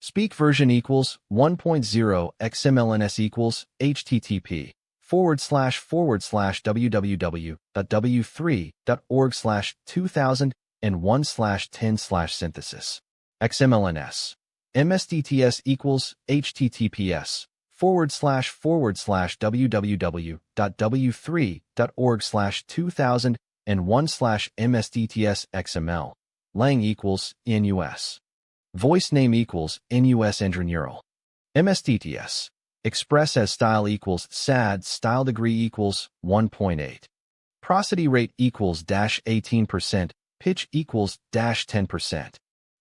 Speak version equals 1.0 XMLNS equals http://www.w3.org/2001/10/synthesis. XMLNS. MSDTS equals https://www.w3.org/2001/MSDTS Lang equals NUS. Voice name equals NUS Neural. MSDTS. Express as style equals SAD. Style degree equals 1.8. Prosody rate equals -18%. Pitch equals -10%.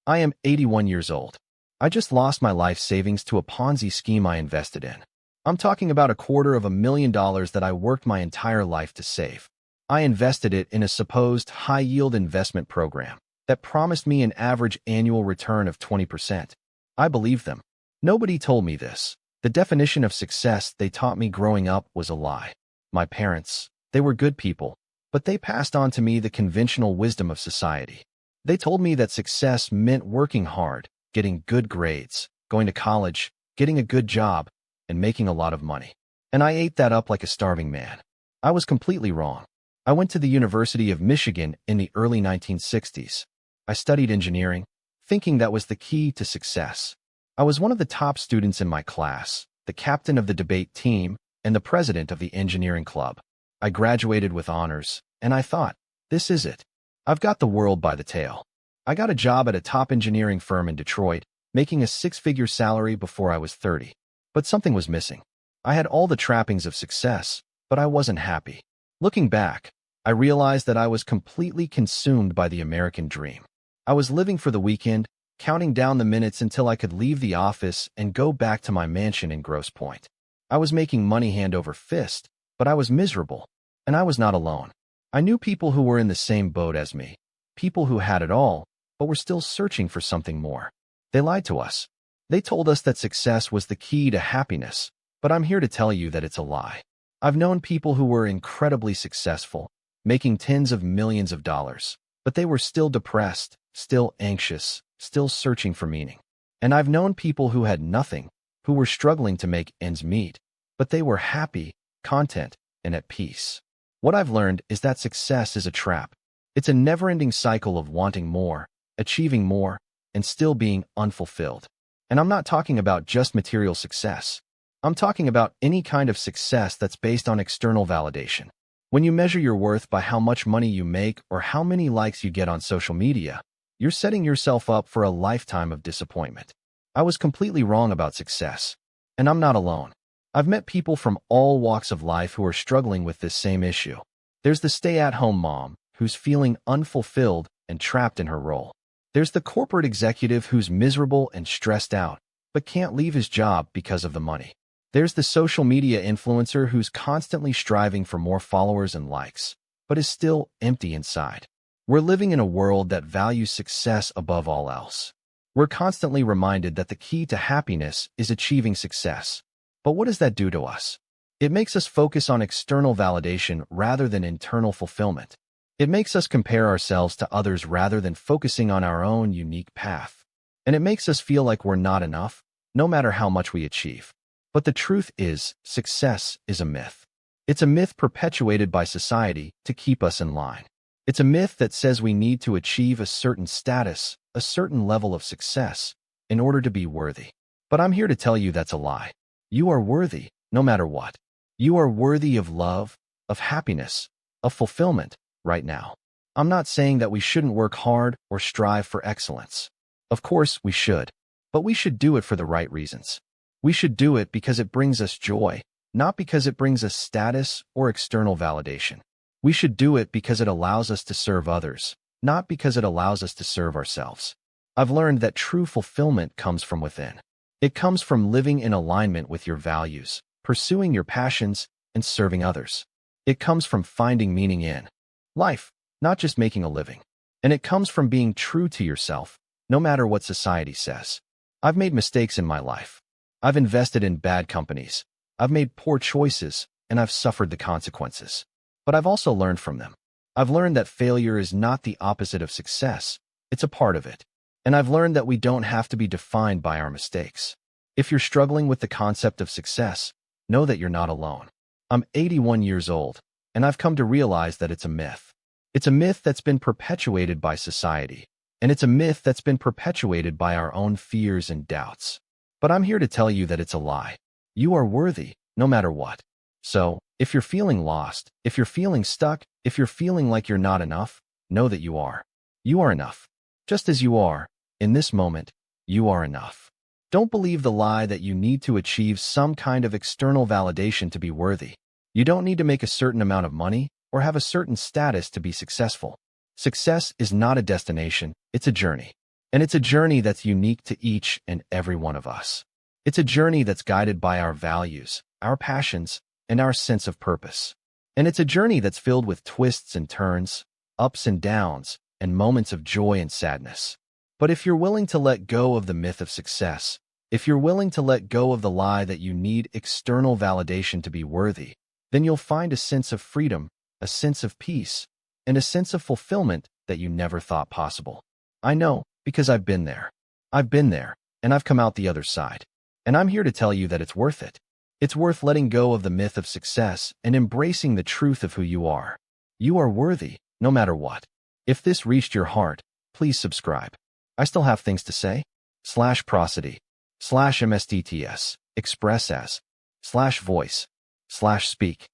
I am 81 years old. I just lost my life savings to a Ponzi scheme I invested in. I'm talking about $250,000 that I worked my entire life to save. I invested it in a supposed high-yield investment program that promised me an average annual return of 20%. I believed them. Nobody told me this. The definition of success they taught me growing up was a lie. My parents, they were good people, but they passed on to me the conventional wisdom of society. They told me that success meant working hard, getting good grades, going to college, getting a good job, and making a lot of money. And I ate that up like a starving man. I was completely wrong. I went to the University of Michigan in the early 1960s. I studied engineering, thinking that was the key to success. I was one of the top students in my class, the captain of the debate team, and the president of the engineering club. I graduated with honors, and I thought, this is it. I've got the world by the tail. I got a job at a top engineering firm in Detroit, making a six-figure salary before I was 30. But something was missing. I had all the trappings of success, but I wasn't happy. Looking back, I realized that I was completely consumed by the American dream. I was living for the weekend, counting down the minutes until I could leave the office and go back to my mansion in Grosse Pointe. I was making money hand over fist, but I was miserable, and I was not alone. I knew people who were in the same boat as me, people who had it all, but were still searching for something more. They lied to us. They told us that success was the key to happiness, but I'm here to tell you that it's a lie. I've known people who were incredibly successful, making tens of millions of dollars, but they were still depressed, still anxious, still searching for meaning. And I've known people who had nothing, who were struggling to make ends meet, but they were happy, content, and at peace. What I've learned is that success is a trap. It's a never-ending cycle of wanting more, achieving more, and still being unfulfilled. And I'm not talking about just material success. I'm talking about any kind of success that's based on external validation. When you measure your worth by how much money you make or how many likes you get on social media, you're setting yourself up for a lifetime of disappointment. I was completely wrong about success, and I'm not alone. I've met people from all walks of life who are struggling with this same issue. There's the stay-at-home mom who's feeling unfulfilled and trapped in her role. There's the corporate executive who's miserable and stressed out, but can't leave his job because of the money. There's the social media influencer who's constantly striving for more followers and likes, but is still empty inside. We're living in a world that values success above all else. We're constantly reminded that the key to happiness is achieving success. But what does that do to us? It makes us focus on external validation rather than internal fulfillment. It makes us compare ourselves to others rather than focusing on our own unique path. And it makes us feel like we're not enough, no matter how much we achieve. But the truth is, success is a myth. It's a myth perpetuated by society to keep us in line. It's a myth that says we need to achieve a certain status, a certain level of success, in order to be worthy. But I'm here to tell you that's a lie. You are worthy, no matter what. You are worthy of love, of happiness, of fulfillment, right now. I'm not saying that we shouldn't work hard or strive for excellence. Of course, we should. But we should do it for the right reasons. We should do it because it brings us joy, not because it brings us status or external validation. We should do it because it allows us to serve others, not because it allows us to serve ourselves. I've learned that true fulfillment comes from within. It comes from living in alignment with your values, pursuing your passions, and serving others. It comes from finding meaning in life, not just making a living. And it comes from being true to yourself, no matter what society says. I've made mistakes in my life. I've invested in bad companies. I've made poor choices, and I've suffered the consequences. But I've also learned from them. I've learned that failure is not the opposite of success. It's a part of it. And I've learned that we don't have to be defined by our mistakes. If you're struggling with the concept of success, know that you're not alone. I'm 81 years old, and I've come to realize that it's a myth. It's a myth that's been perpetuated by society, and it's a myth that's been perpetuated by our own fears and doubts. But I'm here to tell you that it's a lie. You are worthy, no matter what. So, if you're feeling lost, if you're feeling stuck, if you're feeling like you're not enough, know that you are. You are enough. Just as you are, in this moment, you are enough. Don't believe the lie that you need to achieve some kind of external validation to be worthy. You don't need to make a certain amount of money or have a certain status to be successful. Success is not a destination, it's a journey. And it's a journey that's unique to each and every one of us. It's a journey that's guided by our values, our passions, and our sense of purpose. And it's a journey that's filled with twists and turns, ups and downs, and moments of joy and sadness. But if you're willing to let go of the myth of success, if you're willing to let go of the lie that you need external validation to be worthy, then you'll find a sense of freedom, a sense of peace, and a sense of fulfillment that you never thought possible. I know, because I've been there. I've been there, and I've come out the other side. And I'm here to tell you that it's worth it. It's worth letting go of the myth of success and embracing the truth of who you are. You are worthy, no matter what. If this reached your heart, please subscribe. I still have things to say. /prosody, /mstts, express as, /voice, /speak.